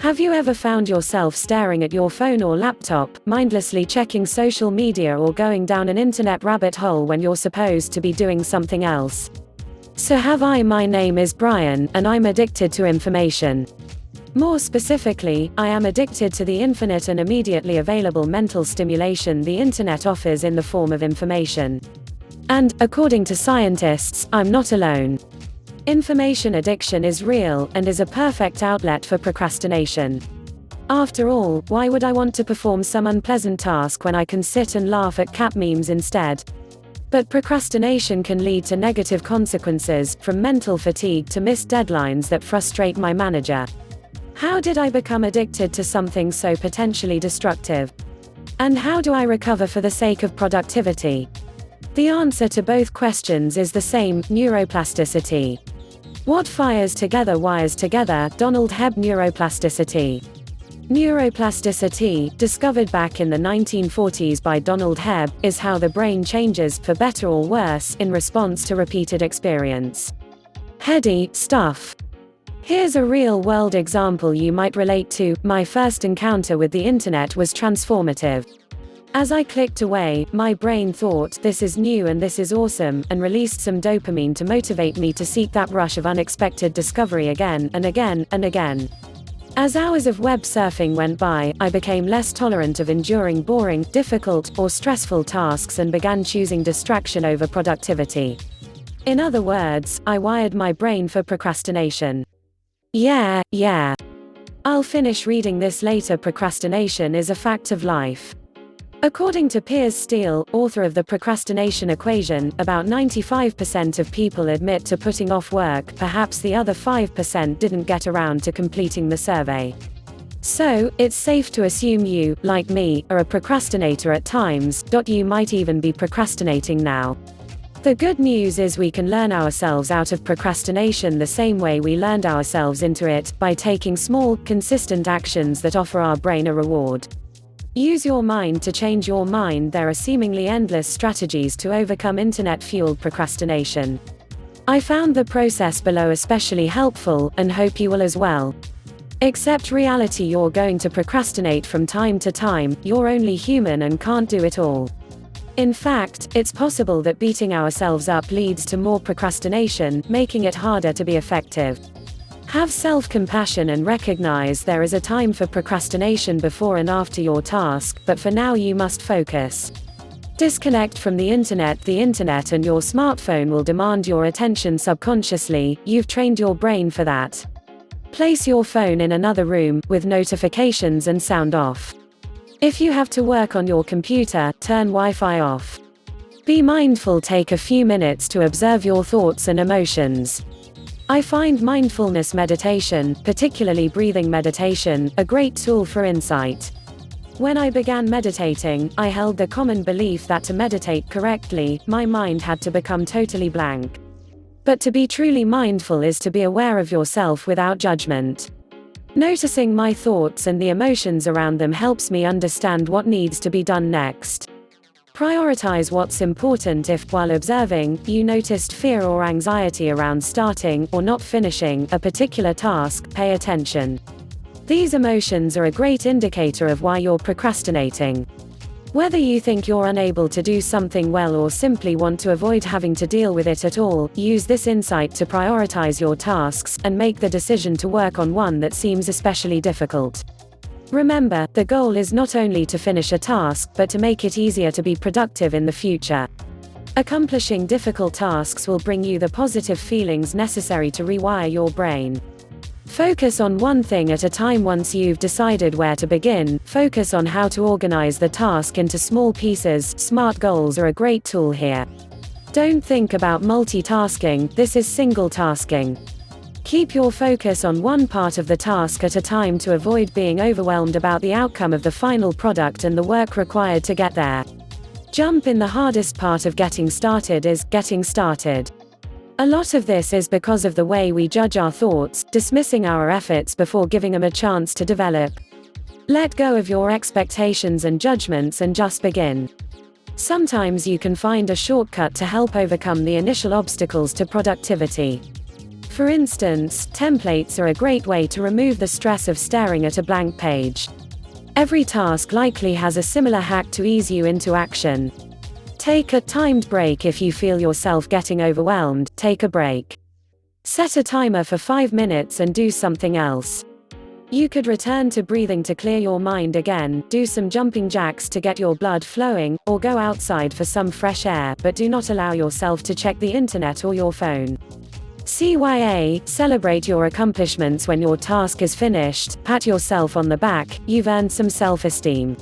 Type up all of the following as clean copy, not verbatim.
Have you ever found yourself staring at your phone or laptop, mindlessly checking social media or going down an internet rabbit hole when you're supposed to be doing something else? So have I. My name is Brian, and I'm addicted to information. More specifically, I am addicted to the infinite and immediately available mental stimulation the internet offers in the form of information. And, according to scientists, I'm not alone. Information addiction is real, and is a perfect outlet for procrastination. After all, why would I want to perform some unpleasant task when I can sit and laugh at cat memes instead? But procrastination can lead to negative consequences, from mental fatigue to missed deadlines that frustrate my manager. How did I become addicted to something so potentially destructive? And how do I recover for the sake of productivity? The answer to both questions is the same: neuroplasticity. What fires together wires together. Donald Hebb. Neuroplasticity. Neuroplasticity, discovered back in the 1940s by Donald Hebb, is how the brain changes, for better or worse, in response to repeated experience. Heady stuff. Here's a real-world example you might relate to. My first encounter with the internet was transformative. As I clicked away, my brain thought, this is new and this is awesome, and released some dopamine to motivate me to seek that rush of unexpected discovery again and again and again. As hours of web surfing went by, I became less tolerant of enduring boring, difficult, or stressful tasks and began choosing distraction over productivity. In other words, I wired my brain for procrastination. Yeah. I'll finish reading this later. Procrastination is a fact of life. According to Piers Steel, author of The Procrastination Equation, about 95% of people admit to putting off work. Perhaps the other 5% didn't get around to completing the survey. So, it's safe to assume you, like me, are a procrastinator at times. You might even be procrastinating now. The good news is we can learn ourselves out of procrastination the same way we learned ourselves into it, by taking small, consistent actions that offer our brain a reward. Use your mind to change your mind. There are seemingly endless strategies to overcome internet-fueled procrastination. I found the process below especially helpful, and hope you will as well. Accept reality: you're going to procrastinate from time to time. You're only human and can't do it all. In fact, it's possible that beating ourselves up leads to more procrastination, making it harder to be effective. Have self-compassion and recognize there is a time for procrastination before and after your task, but for now you must focus. Disconnect from the internet. The internet and your smartphone will demand your attention subconsciously. You've trained your brain for that. Place your phone in another room, with notifications and sound off. If you have to work on your computer, turn Wi-Fi off. Be mindful. Take a few minutes to observe your thoughts and emotions. I find mindfulness meditation, particularly breathing meditation, a great tool for insight. When I began meditating, I held the common belief that to meditate correctly, my mind had to become totally blank. But to be truly mindful is to be aware of yourself without judgment. Noticing my thoughts and the emotions around them helps me understand what needs to be done next. Prioritize what's important. If, while observing, you noticed fear or anxiety around starting, or not finishing, a particular task, pay attention. These emotions are a great indicator of why you're procrastinating. Whether you think you're unable to do something well or simply want to avoid having to deal with it at all, use this insight to prioritize your tasks, and make the decision to work on one that seems especially difficult. Remember, the goal is not only to finish a task, but to make it easier to be productive in the future. Accomplishing difficult tasks will bring you the positive feelings necessary to rewire your brain. Focus on one thing at a time. Once you've decided where to begin, focus on how to organize the task into small pieces. SMART goals are a great tool here. Don't think about multitasking, this is single tasking. Keep your focus on one part of the task at a time to avoid being overwhelmed about the outcome of the final product and the work required to get there. Jump in. The hardest part of getting started is getting started. A lot of this is because of the way we judge our thoughts, dismissing our efforts before giving them a chance to develop. Let go of your expectations and judgments and just begin. Sometimes you can find a shortcut to help overcome the initial obstacles to productivity. For instance, templates are a great way to remove the stress of staring at a blank page. Every task likely has a similar hack to ease you into action. Take a timed break. If you feel yourself getting overwhelmed, take a break. Set a timer for 5 minutes and do something else. You could return to breathing to clear your mind again, do some jumping jacks to get your blood flowing, or go outside for some fresh air, but do not allow yourself to check the internet or your phone. Celebrate your accomplishments when your task is finished, pat yourself on the back, you've earned some self-esteem.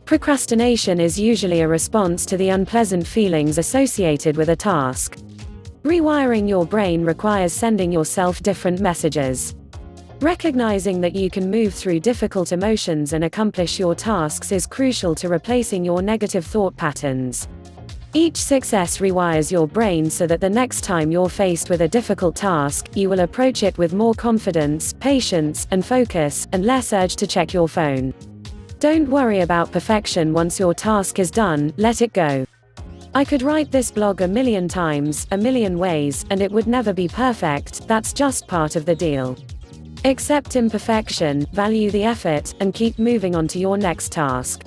Procrastination is usually a response to the unpleasant feelings associated with a task. Rewiring your brain requires sending yourself different messages. Recognizing that you can move through difficult emotions and accomplish your tasks is crucial to replacing your negative thought patterns. Each success rewires your brain so that the next time you're faced with a difficult task, you will approach it with more confidence, patience, and focus, and less urge to check your phone. Don't worry about perfection. Once your task is done, let it go. I could write this blog a million times, a million ways, and it would never be perfect. That's just part of the deal. Accept imperfection, value the effort, and keep moving on to your next task.